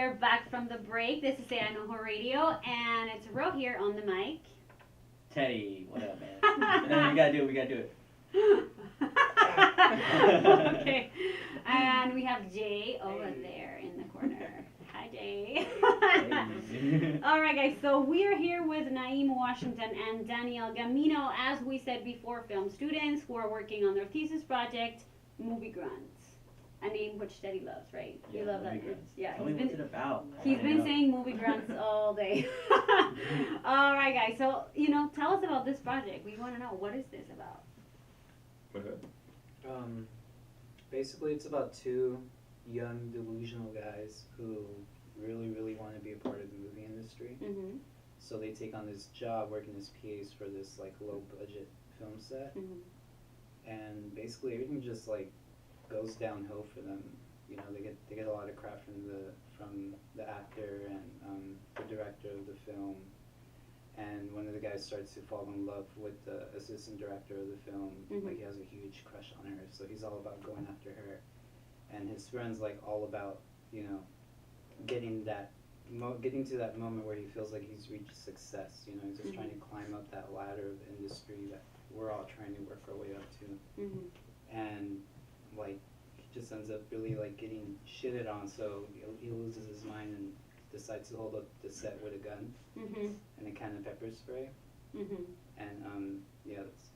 are back from the break. This is Noho Radio, and it's Ro here on the mic. Teddy, what up, man? No, we gotta do it. Okay, and we have Jay over there in the corner. Hi, Jay. All right, guys. So we are here with Naeem Washington and Daniel Gamino, as we said before, film students who are working on their thesis project, movie Grunts. A name which Teddy loves, right? Yeah, you love that. Grunts. Yeah. Tell me what's it about. He's been saying movie Grunts all day. All right, guys. So tell us about this project. We want to know, what is this about? Go ahead. Basically, it's about two young delusional guys who really want to be a part of the movie industry. Mm-hmm. So they take on this job working as PAs for this like low budget film set, and basically everything just like goes downhill for them. You know, they get a lot of crap from the actor and the director of the film. And one of the guys starts to fall in love with the assistant director of the film. Like, he has a huge crush on her, so he's all about going after her. And his friend's like all about, getting to that moment where he feels like he's reached success. He's just trying to climb up that ladder of the industry that we're all trying to work our way up to. And like, he just ends up really like getting shitted on, so he loses his mind and decides to hold up the set with a gun and a can of pepper spray. And yeah, that's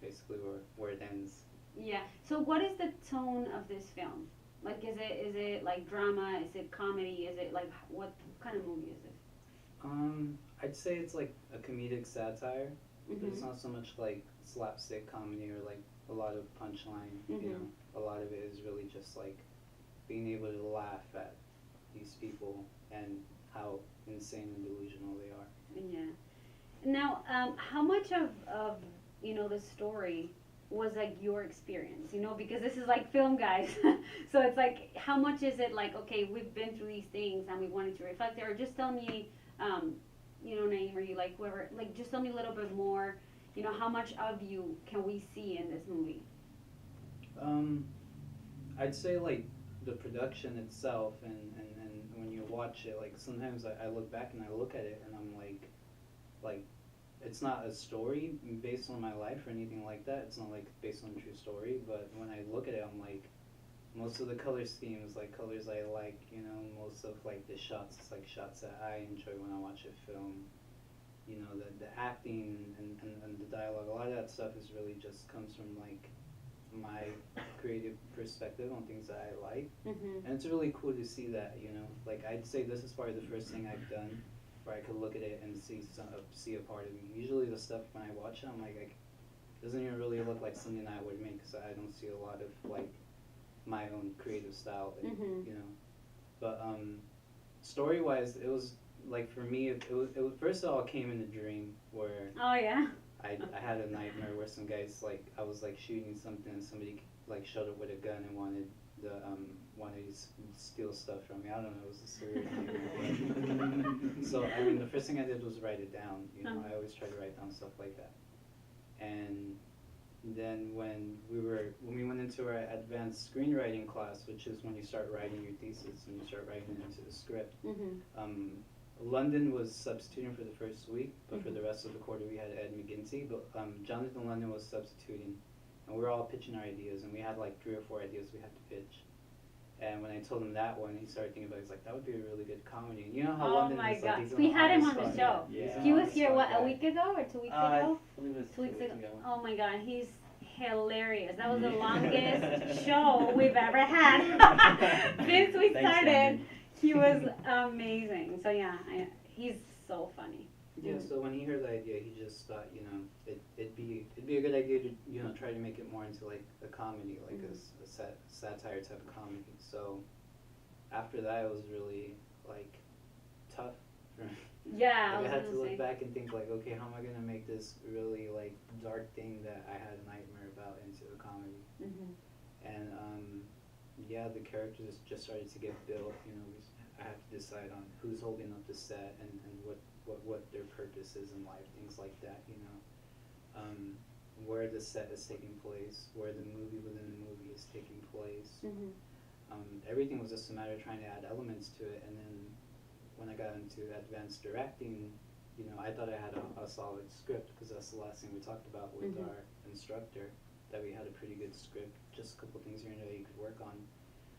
basically where it ends. Yeah. So what is the tone of this film? Like, is it like drama? Is it comedy? Is it like, what kind of movie is this? I'd say it's like a comedic satire, but it's not so much like slapstick comedy or like a lot of punchline. A lot of it is really just like being able to laugh at these people and how insane and delusional they are. Yeah. Now, how much of the story was like your experience? Because this is like film, guys. So it's like, how much is it like, okay, we've been through these things and we wanted to reflect it, or just tell me, Naeem, or you, like, whoever, like, just tell me a little bit more. How much of you can we see in this movie? I'd say like the production itself and when you watch it, like sometimes I look back and I look at it and I'm like it's not a story based on my life or anything like that. It's not like based on a true story, but when I look at it, I'm like, most of the color schemes, like colors I like, most of like the shots, it's like shots that I enjoy when I watch a film. The acting and the dialogue, a lot of that stuff is really just comes from like my creative perspective on things that I like. And it's really cool to see that, like I'd say this is probably the first thing I've done where I could look at it and see a part of me. Usually the stuff when I watch it, I'm like, it doesn't even really look like something I would make, because I don't see a lot of like my own creative style in, But story wise, it was like, for me, it was first it all came in a dream where Oh yeah. I had a nightmare where some guys, like, I was like shooting something and somebody like showed up with a gun and wanted to steal stuff from me. I don't know, it was a surreal nightmare. So I mean, the first thing I did was write it down. I always try to write down stuff like that. And then when we went into our advanced screenwriting class, which is when you start writing your thesis and you start writing it into the script. London was substituting for the first week, but for the rest of the quarter we had Ed McGinty. But Jonathan London was substituting, and we were all pitching our ideas, and we had like 3 or 4 ideas we had to pitch. And when I told him that one, he started thinking about it. He's like, that would be a really good comedy. And you know how London is like, he's we had him on spot. the show. Yeah. He was here, what, a week ago or 2 weeks ago? I believe it was 2 weeks ago. ago. Oh my God, he's hilarious. That was the longest show we've ever had since we started. He was amazing. So yeah, he's so funny. Yeah, so when he heard the idea, he just thought, it'd be a good idea to, try to make it more into like a comedy, like a satire type of comedy. So after that, it was really like tough for me. Yeah, like, I had to look back and think like, okay, how am I gonna make this really like dark thing that I had a nightmare about into a comedy? And yeah, the characters just started to get built. I had to decide on who's holding up the set and what their purpose is in life, things like that. Where the set is taking place, where the movie within the movie is taking place. everything was just a matter of trying to add elements to it. And then when I got into advanced directing, you know, I thought I had a solid script, because that's the last thing we talked about with our instructor, that we had a pretty good script, just a couple things here and there you could work on.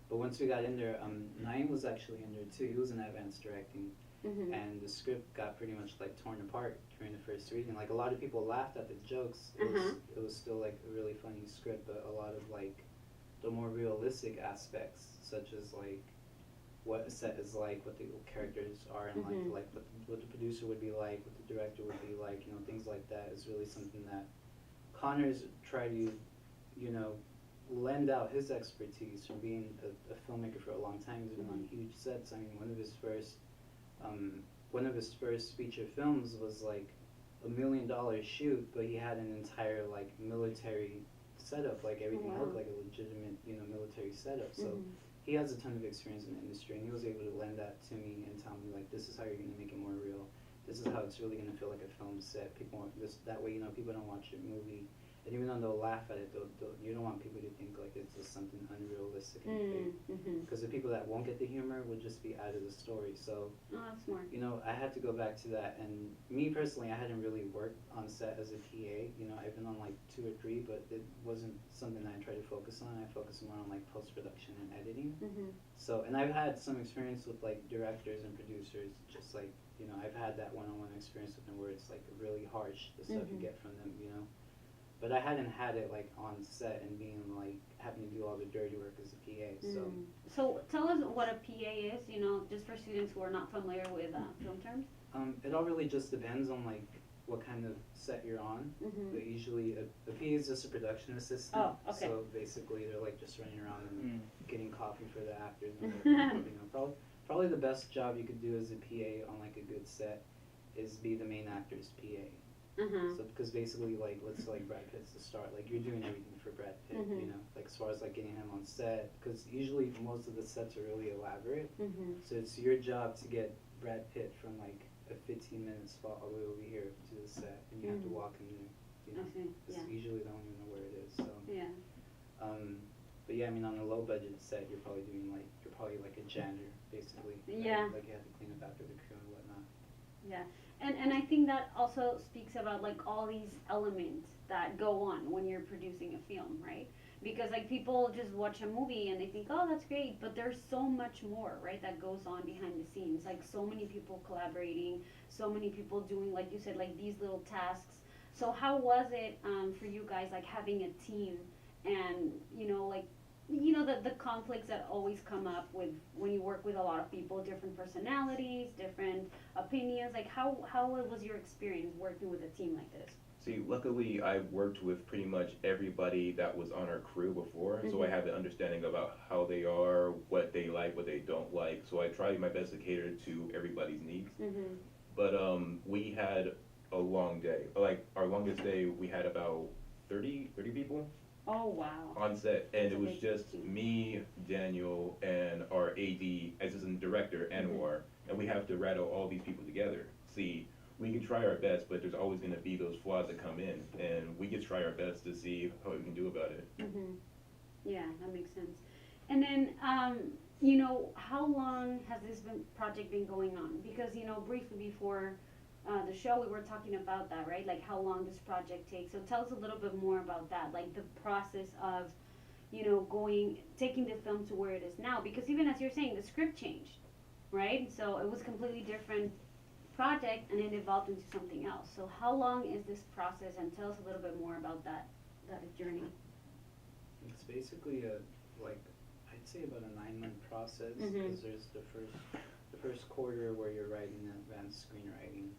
But once we got in there, Naeem was actually in there too. He was in advanced directing. And the script got pretty much like torn apart during the first reading. Like, a lot of people laughed at the jokes. It was still like a really funny script, but a lot of like the more realistic aspects, such as like what a set is like, what the characters are, and like what the producer would be like, what the director would be like, you know, things like that is really something that Connor's tried to, you know, lend out his expertise from being a filmmaker for a long time. He's been on huge sets. I mean, one of his first feature films was like $1 million shoot, but he had an entire like military setup, like everything looked like a legitimate, you know, military setup. So he has a ton of experience in the industry, and he was able to lend that to me and tell me like, this is how you're gonna make it more real. This is how it's really gonna feel like a film set. People want this that way, you know, people don't watch your movie. And even though they'll laugh at it, you don't want people to think like it's just something unrealistic and fake. Because the people that won't get the humor will just be out of the story. So, that's smart. you know, I had to go back to that. And me personally, I hadn't really worked on set as a PA. You know, I've been on like 2 or 3, but it wasn't something I tried to focus on. I focused more on like post-production and editing. So, and I've had some experience with like directors and producers, just like, you know, I've had that one-on-one experience with them where it's like really harsh, the stuff you get from them, you know. But I hadn't had it like on set and being like having to do all the dirty work as a PA. So tell us what a PA is, you know, just for students who are not familiar with film terms. It all really just depends on like what kind of set you're on. But usually a PA is just a production assistant. Oh, okay. So basically they're like just running around and getting coffee for the actors. And you know, probably the best job you could do as a PA on like a good set is be the main actor's PA. So because basically like, let's say like Brad Pitt's the star, like you're doing everything for Brad Pitt, you know, like as far as like getting him on set, because usually most of the sets are really elaborate. So it's your job to get Brad Pitt from like a 15-minute spot all the way over here to the set, and you have to walk him there, you know, because usually they don't even know where it is. So but yeah, I mean, on a low budget set, you're probably like a janitor basically. Yeah. Like you have to clean up after the crew and whatnot. Yeah. And I think that also speaks about like all these elements that go on when you're producing a film, right? Because like people just watch a movie and they think, oh, that's great, but there's so much more, right, that goes on behind the scenes. Like so many people collaborating, so many people doing, like you said, like these little tasks. So how was it for you guys, like having a team and, you know, like, you know, the conflicts that always come up with when you work with a lot of people, different personalities, different opinions. Like how was your experience working with a team like this? See, luckily I worked with pretty much everybody that was on our crew before, so I have an understanding about how they are, what they like, what they don't like. So I tried my best to cater to everybody's needs. But we had a long day. Like our longest day, we had about 30 people. Oh, wow. On set, and it was just me, Daniel, and our AD, assistant director, Anwar, and we have to rattle all these people together. See, we can try our best, but there's always going to be those flaws that come in, and we can try our best to see what we can do about it. Yeah, that makes sense. And then, you know, how long has this project been going on? Because, you know, briefly before the show, we were talking about that, right? Like how long this project takes. So tell us a little bit more about that, like the process of, you know, taking the film to where it is now. Because even as you're saying, the script changed, right? So it was a completely different project and it evolved into something else. So how long is this process? And tell us a little bit more about that journey. It's basically like, I'd say about a 9-month process, because there's the first quarter where you're writing advanced screenwriting.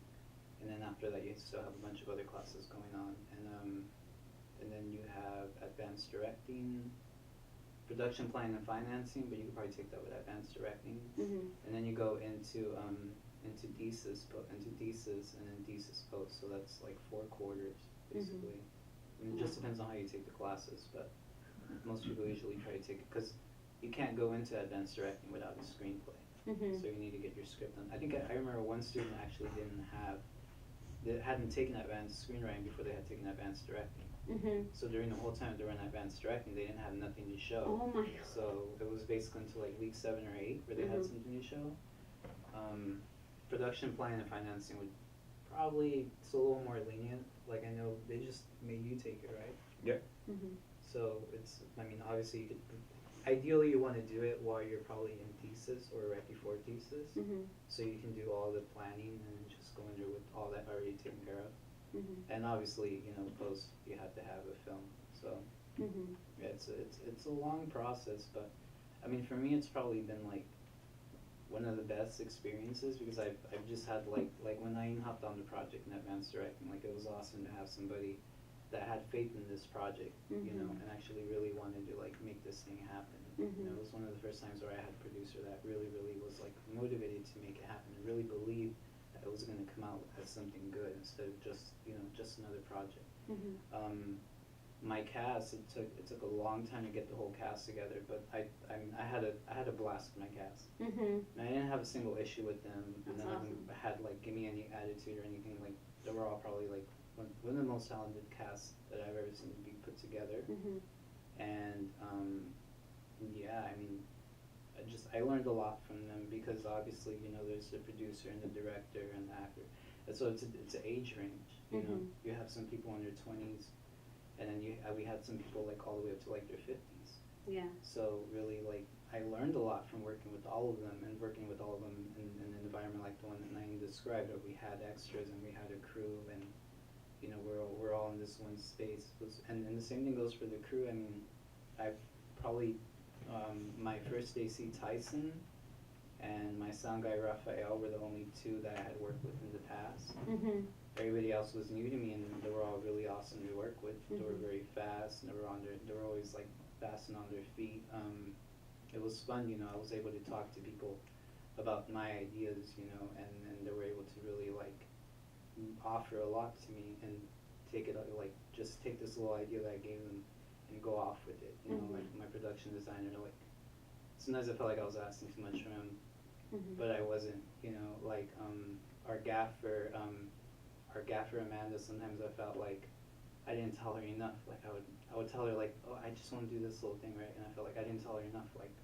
And then after that, you still have a bunch of other classes going on, and then you have advanced directing, production planning and financing, but you could probably take that with advanced directing. And then you go into thesis, and then thesis post. So that's like 4 quarters basically. I mean, it just depends on how you take the classes, but most people usually try to take it because you can't go into advanced directing without a screenplay. So you need to get your script done. I think I remember one student actually didn't have they hadn't taken advanced screenwriting before they had taken advanced directing. So during the whole time they were in advanced directing, they didn't have nothing to show. Oh my God. So it was basically until like week 7 or 8 where they had something to show. Production planning and financing would probably, it's a little more lenient. Like I know they just made you take it, right? Yeah. So it's, I mean, obviously you could, ideally you want to do it while you're probably in thesis or right before thesis. So you can do all the planning and just go in there with all that already taken care of. And obviously, you know, post, you have to have a film. So yeah, it's a long process, but I mean, for me, it's probably been like one of the best experiences because I've just had like when Naeem hopped on the project in advanced directing, like it was awesome to have somebody that had faith in this project, you know, and actually really wanted to like make this thing happen. You know, it was one of the first times where I had a producer that really was like motivated to make it happen and really believed that it was going to come out as something good instead of just, you know, just another project. My cast, it took a long time to get the whole cast together, but I had a blast with my cast. And I didn't have a single issue with them. That's None of them awesome. had like give me any attitude or anything. Like they were all probably like one of the most talented casts that I've ever seen be put together. And yeah, I mean, I learned a lot from them because obviously, you know, there's the producer and the director and the actor. And so it's an age range, you know. You have some people in their 20s, and then we had some people like all the way up to like their 50s. Yeah. So really, like, I learned a lot from working with all of them and working with all of them in an environment like the one that Naeem described, where we had extras and we had a crew, and you know, we're all in this one space. And the same thing goes for the crew. I mean, I've probably my first AC Tyson and my sound guy Rafael were the only two that I had worked with in the past. Everybody else was new to me, and they were all really awesome to work with. They were very fast, and they were always like fast and on their feet. It was fun, you know. I was able to talk to people about my ideas, you know, and they were able to really like offer a lot to me and take it like just take this little idea that I gave them and go off with it. You know, like my production designer, like sometimes I felt like I was asking too much from him, but I wasn't. You know, like our gaffer Amanda. Sometimes I felt like I didn't tell her enough. Like I would tell her like, oh, I just want to do this little thing, right? And I felt like I didn't tell her enough. Like,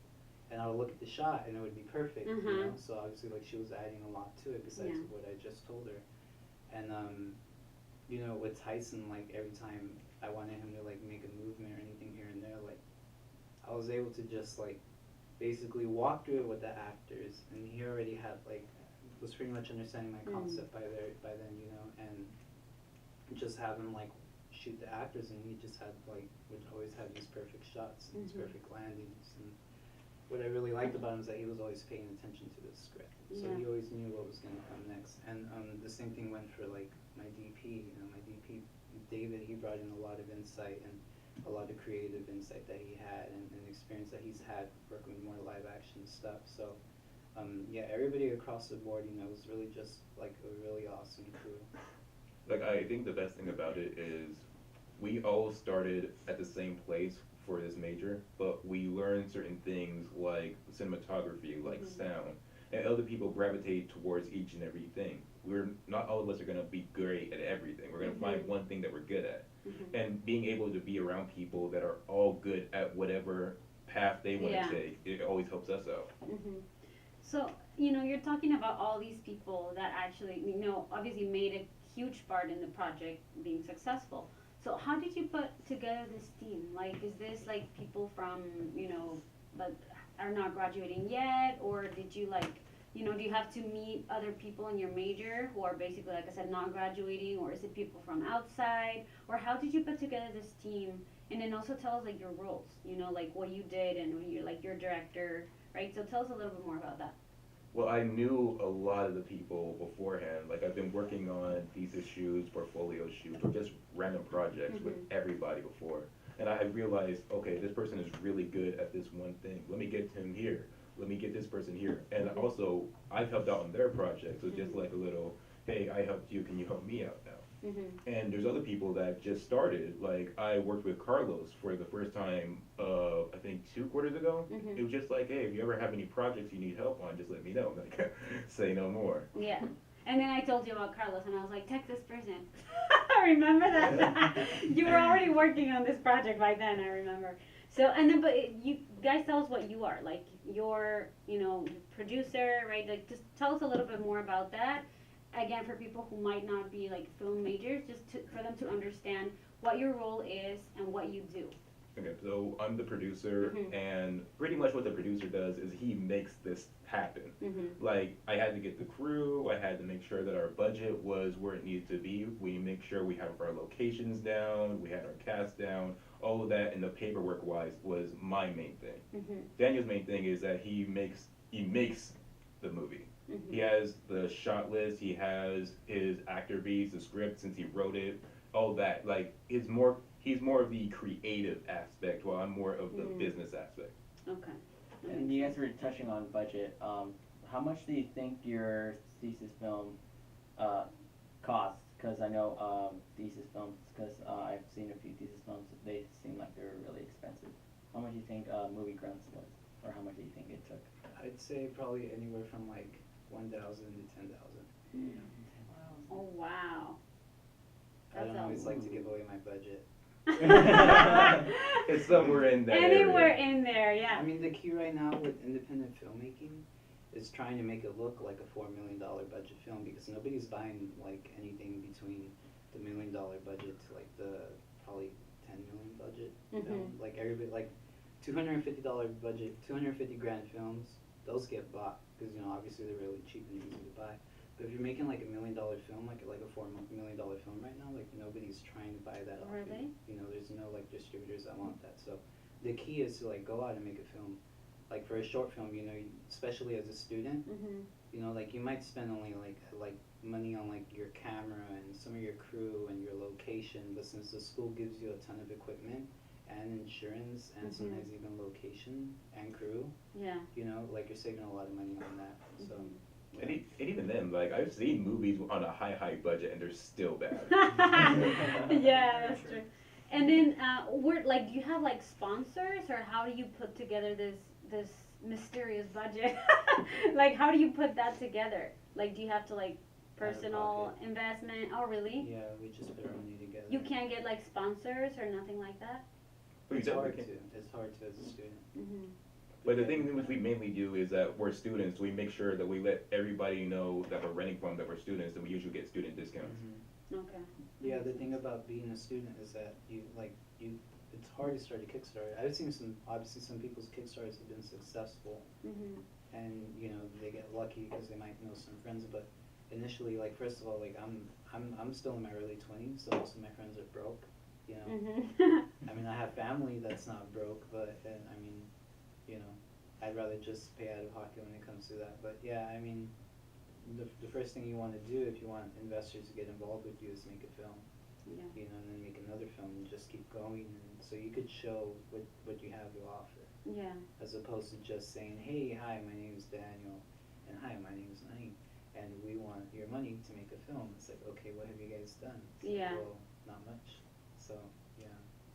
and I would look at the shot and it would be perfect. You know, so obviously like she was adding a lot to it besides what I just told her. And you know, with Tyson, like every time I wanted him to like make a movement or anything here and there, like I was able to just like basically walk through it with the actors, and he already had like was pretty much understanding my concept by then, you know, and just have him like shoot the actors, and he just had like would always have these perfect shots and these perfect landings. And what I really liked about him is that he was always paying attention to the script, so he always knew what was going to come next. And the same thing went for like my DP. You know, my DP David, he brought in a lot of insight and a lot of creative insight that he had, and experience that he's had working with more live action stuff. So yeah, everybody across the board, you know, was really just like a really awesome crew. Like, I think the best thing about it is we all started at the same place for this major, but we learned certain things like cinematography, like sound, and other people gravitate towards each and everything. We're not all of us are going to be great at everything. We're going to find one thing that we're good at. And being able to be around people that are all good at whatever path they want to take, it always helps us out. So, you know, you're talking about all these people that actually, you know, obviously made a huge part in the project being successful. So how did you put together this team? Like, is this like people from, you know, that are not graduating yet? Or did you like, you know, do you have to meet other people in your major who are basically, like I said, not graduating? Or is it people from outside? Or how did you put together this team? And then also tell us like your roles, you know, like what you did and when you're like your director, right? So tell us a little bit more about that. Well, I knew a lot of the people beforehand. Like, I've been working on thesis shoots, portfolio shoots, or just random projects with everybody before. And I realized, okay, this person is really good at this one thing. Let me get him here. Let me get this person here. And also, I've helped out on their project. So just like a little, hey, I helped you, can you help me out now? And there's other people that just started. Like, I worked with Carlos for the first time, I think 2 quarters ago. It was just like, hey, if you ever have any projects you need help on, just let me know. Like, say no more. Yeah. And then I told you about Carlos, and I was like, text this person. Remember that? You were already working on this project by then, I remember. So, and then, but you guys tell us what you are. Like, you're, producer, right? Like, just tell us a little bit more about that. Again, for people who might not be, like, film majors, for them to understand what your role is and what you do. Okay, so I'm the producer, and pretty much what the producer does is he makes this happen. Like, I had to get the crew, I had to make sure that our budget was where it needed to be. We make sure we have our locations down, we had our cast down, all of that, and the paperwork wise was my main thing. Daniel's main thing is that he makes the movie. He has the shot list, he has his actor beats, the script since he wrote it, all that. Like, he's more of the creative aspect, while I'm more of the business aspect. Okay. And you guys were touching on budget. How much do you think your thesis film costs? Because I know thesis films, because I've seen a few thesis films, they seem like they're really expensive. How much do you think movie Grunts was? Or how much do you think it took? I'd say probably anywhere from like 1,000 to 10,000. Oh, wow. I don't always like to give away my budget. It's somewhere in there. Anywhere in there, yeah. I mean, the key right now with independent filmmaking is trying to make it look like a $4 million budget film, because nobody's buying like anything between the $1 million budget to like the probably 10 million budget film. Like everybody, like $250 budget, 250 grand films, those get bought because obviously they're really cheap and easy to buy. But if you're making like $1 million film, like a $4 million film right now, like nobody's trying to buy that off. Really? There's no like distributors that want that. So the key is to like go out and make a film. Like for a short film, especially as a student, like you might spend only like money on like your camera and some of your crew and your location, but since the school gives you a ton of equipment and insurance and sometimes even location and crew, like you're saving a lot of money on that. So. And even then, like, I've seen movies on a high budget and they're still bad. Yeah, that's true. And then, do you have like sponsors, or how do you put together this mysterious budget? Like, how do you put that together? Like, do you have to like personal investment? Oh, really? Yeah, we just put our money together. You can't get like sponsors or nothing like that? It's hard to. It's hard to as a student. But the thing that we mainly do is that we're students. We make sure that we let everybody know that we're renting from, that we're students, and we usually get student discounts. Okay. Yeah, the thing about being a student is that it's hard to start a Kickstarter. I've seen some people's Kickstarters have been successful, and they get lucky because they might know some friends. But initially, like first of all, like I'm still in my early 20s, so most of my friends are broke. I mean, I have family that's not broke, but I'd rather just pay out of pocket when it comes to that. But yeah, I mean, the first thing you want to do if you want investors to get involved with you is make a film, and then make another film and just keep going, and so you could show what you have to offer. Yeah. As opposed to just saying, hey, hi, my name is Daniel, and hi, my name is Naeem, and we want your money to make a film. It's like, okay, what have you guys done? It's like, well, not much. So yeah.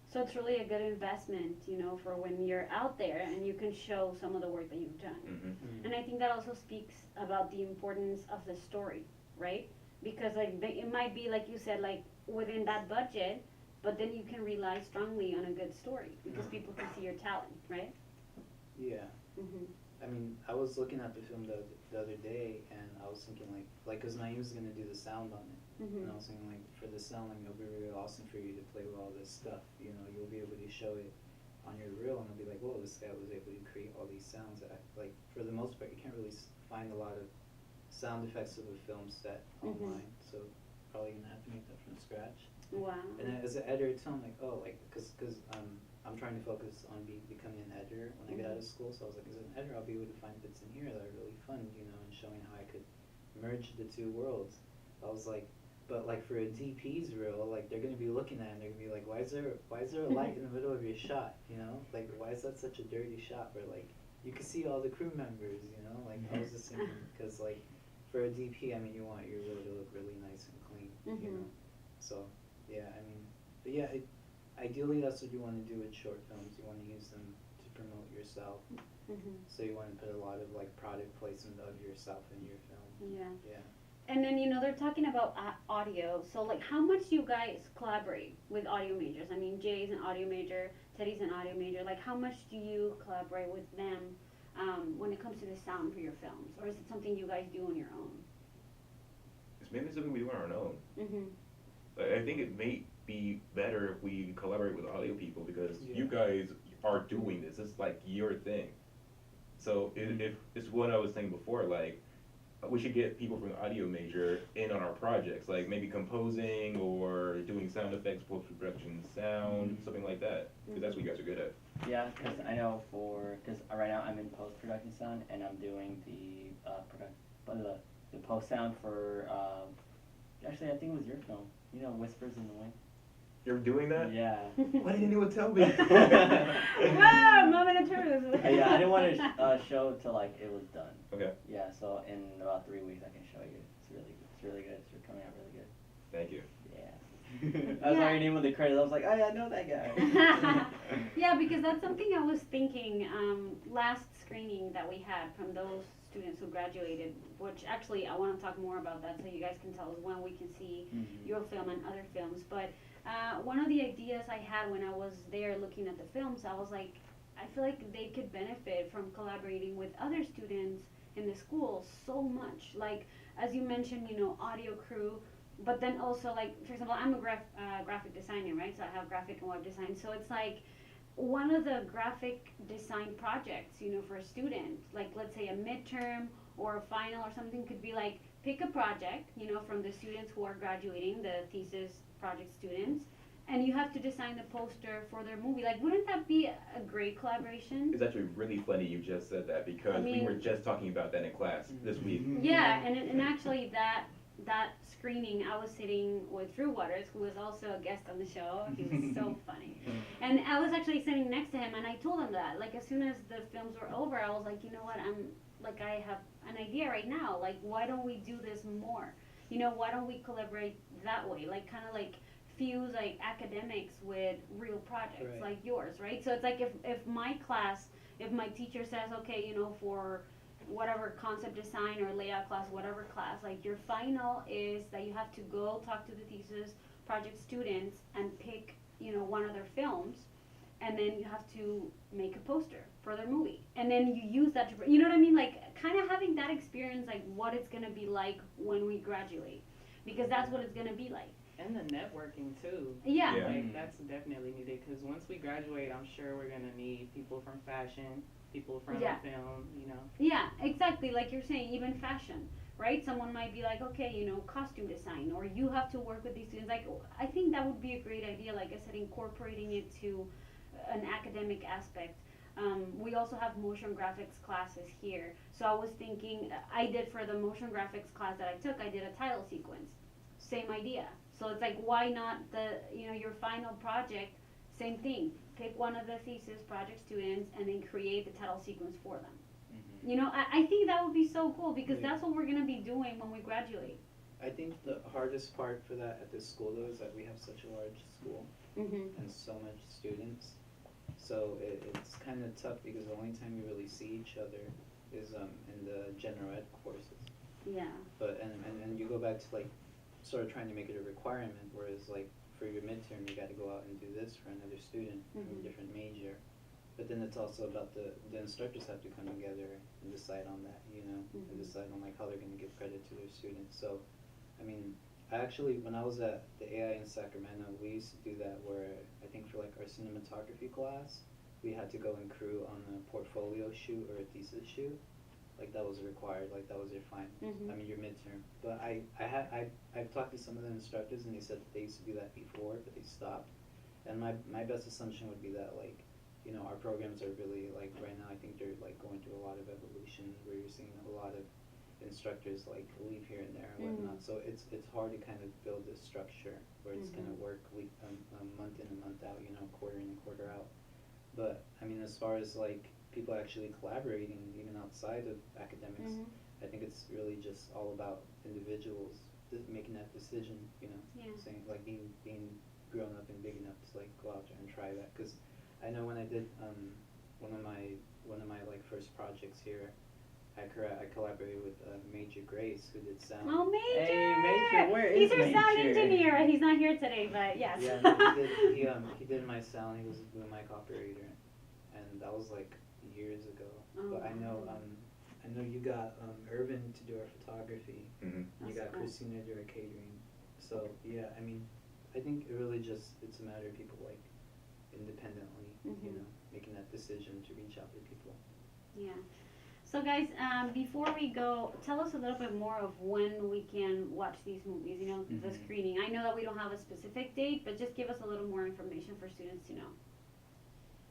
So it's really a good investment, for when you're out there and you can show some of the work that you've done. And I think that also speaks about the importance of the story, right? Because it might be, like you said, like within that budget, but then you can rely strongly on a good story because people can see your talent, right? Yeah. I mean, I was looking at the film the other day, and I was thinking like, cause Naeem's gonna do the sound on it. And I was thinking, like, for the sound, like, it'll be really awesome for you to play with all this stuff. You'll be able to show it on your reel, and it'll be like, whoa, this guy was able to create all these sounds that for the most part, you can't really find a lot of sound effects of a film set online. So probably gonna have to make that from scratch. Wow. And then as an editor too, I'm like, cause I'm trying to focus on becoming an editor when I get out of school. So I was like, as an editor, I'll be able to find bits in here that are really fun, and showing how I could merge the two worlds. I was like, but like for a DP's reel, like they're gonna be looking at it and they're gonna be like, why is there a light in the middle of your shot? Like why is that such a dirty shot where like you can see all the crew members? Like I was just thinking, because like for a DP, I mean, you want your reel to look really nice and clean, So yeah, I mean, but yeah, ideally that's what you want to do with short films. You want to use them to promote yourself. So you want to put a lot of like product placement of yourself in your film. Yeah. Yeah. And then they're talking about audio. So like, how much do you guys collaborate with audio majors? I mean, Jay's an audio major, Teddy's an audio major. Like, how much do you collaborate with them when it comes to the sound for your films, or is it something you guys do on your own? It's maybe something we do on our own. Mhm. I think it may be better if we collaborate with audio people because you guys are doing this. It's like your thing. So if it's what I was saying before, like we should get people from the audio major in on our projects, like maybe composing or doing sound effects, post-production sound, something like that, because that's what you guys are good at. Yeah, because I know because right now I'm in post-production sound and I'm doing the post sound for, actually I think it was your film, Whispers in the Wind. You're doing that? Yeah. Why didn't anyone tell me? Wow, moment of truth. Yeah, I didn't want to show till like it was done. Okay. Yeah, so in about 3 weeks I can show you. It's really good. It's coming out really good. Thank you. Yeah. I was already named with the credits. I was like, oh yeah, I know that guy. Yeah, because that's something I was thinking last screening that we had from those students who graduated, which actually I want to talk more about that so you guys can tell us when we can see your film and other films. But one of the ideas I had when I was there looking at the films, I was like, I feel like they could benefit from collaborating with other students in the school so much. Like, as you mentioned, audio crew, but then also, like, for example, I'm a graphic designer, right? So I have graphic and web design. So it's like one of the graphic design projects, for a student, like let's say a midterm or a final or something, could be like, pick a project, from the students who are graduating, the thesis project students, and you have to design the poster for their movie. Like, wouldn't that be a great collaboration? It's actually really funny you just said that because we were just talking about that in class this week. Yeah, and actually that screening, I was sitting with Drew Waters, who was also a guest on the show. He was so funny. And I was actually sitting next to him, and I told him that, like, as soon as the films were over, I was like, you know what, I have an idea right now. Like, why don't we do this more? Why don't we collaborate that way? Like, kind of like fuse like academics with real projects like yours, right? So it's like if my class, if my teacher says, okay, for whatever concept design or layout class, whatever class, like your final is that you have to go talk to the thesis project students and pick, one of their films, and then you have to make a poster for their movie, and then you use that to, what I mean, like kind of having that experience, like what it's gonna be like when we graduate, because that's what it's gonna be like. And the networking too. Yeah. Like that's definitely needed because once we graduate, I'm sure we're gonna need people from fashion, people from film, Yeah, exactly. Like you're saying, even fashion, right? Someone might be like, okay, costume design, or you have to work with these students. Like, I think that would be a great idea. Like I said, incorporating it to an academic aspect. We also have motion graphics classes here. So I was thinking, I did for the motion graphics class that I took, I did a title sequence. Same idea. So it's like, why not your final project, same thing. Pick one of the thesis project students and then create the title sequence for them. I think that would be so cool because that's what we're going to be doing when we graduate. I think the hardest part for that at this school though is that we have such a large school and so much students. So it's kind of tough because the only time we really see each other is in the general ed courses. Yeah. But and you go back to like sort of trying to make it a requirement, whereas like for your midterm you got to go out and do this for another student from a different major. But then it's also about the instructors have to come together and decide on that, and decide on like how they're going to give credit to their students. So, I mean, actually when I was at the AI in Sacramento, we used to do that where I think for like our cinematography class, we had to go and crew on a portfolio shoot or a thesis shoot. Like that was required, like that was your final, I mean your midterm. But I've talked to some of the instructors and they said that they used to do that before, but they stopped. And my best assumption would be that like, our programs are really like right now I think they're like going through a lot of evolution where you're seeing a lot of instructors like leave here and there and whatnot. So it's hard to kind of build this structure where it's gonna work month in and month out, quarter in and quarter out. But I mean as far as like people actually collaborating even outside of academics, I think it's really just all about individuals making that decision, saying like being grown up and big enough to like go out there and try that. Because I know when I did one of my like first projects here, I collaborated with Major Grace, who did sound. Oh, Major! Hey, Major, where He's is our sound Major? engineer. He's not here today, but yes. Yeah, no, he did my sound. He was the mic operator, and that was like years ago. Oh, But I know you got Irvin to do our photography. Mm-hmm. You That's got cool. Christina to do our catering. So yeah, I mean, I think it really it's a matter of people like independently, Mhm. making that decision to reach out to people. Yeah. So guys, before we go, tell us a little bit more of when we can watch these movies, the Mhm. screening. I know that we don't have a specific date, but just give us a little more information for students to know.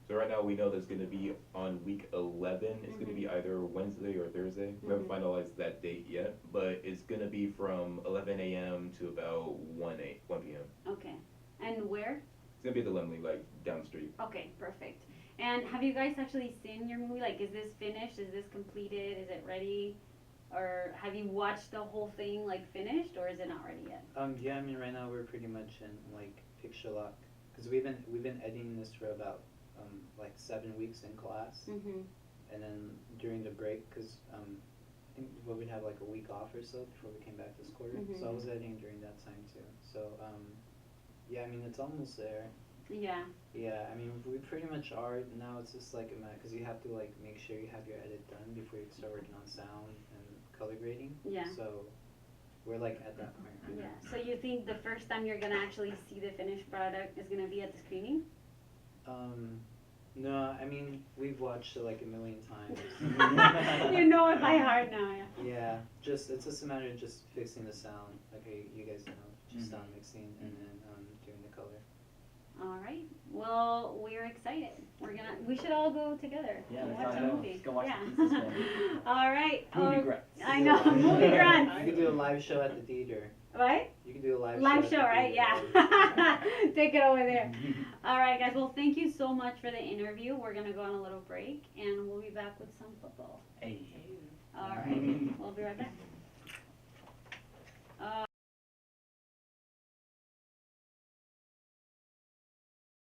So right now we know that's going to be on week 11. It's going to be either Wednesday or Thursday. We haven't finalized that date yet, but it's going to be from 11 a.m. to about 1 p.m. Okay. And where? It's going to be at the Lemley, like down the street. Okay, perfect. And have you guys actually seen your movie? Like, is this finished? Is this completed? Is it ready? Or have you watched the whole thing, like, finished, or is it not ready yet? Yeah, I mean, right now we're pretty much in like picture lock, because we've been editing this for about like 7 weeks in class, Mm-hmm. and then during the break, because I think we'd have like a week off or so before we came back this quarter. Mhm. So I was editing during that time too. So yeah, I mean, it's almost there. Yeah. Yeah, I mean, we pretty much are now. It's just like a matter, because you have to like make sure you have your edit done before you start working on sound and color grading. Yeah. So we're like at that point right Yeah. So you think the first time you're gonna actually see the finished product is gonna be at the screening? now. No, I mean, we've watched it like a million times. You know it by heart now, yeah. Yeah, it's just a matter of just fixing the sound. Okay, you guys know, just sound mixing and then doing the color. All right. Well, we're excited. We should all go together Yeah, and let's watch all the go. movie. Let's go watch yeah. the thesis film. All right. Movie Grunts. I know, movie grunts. You could do a live show at the theater. Right? You could do a live Live show. show, at the right? theater. Yeah. Take it over there. All right, guys. Well, thank you so much for the interview. We're going to go on a little break, and we'll be back with some football. Hey. All right. We'll be right back.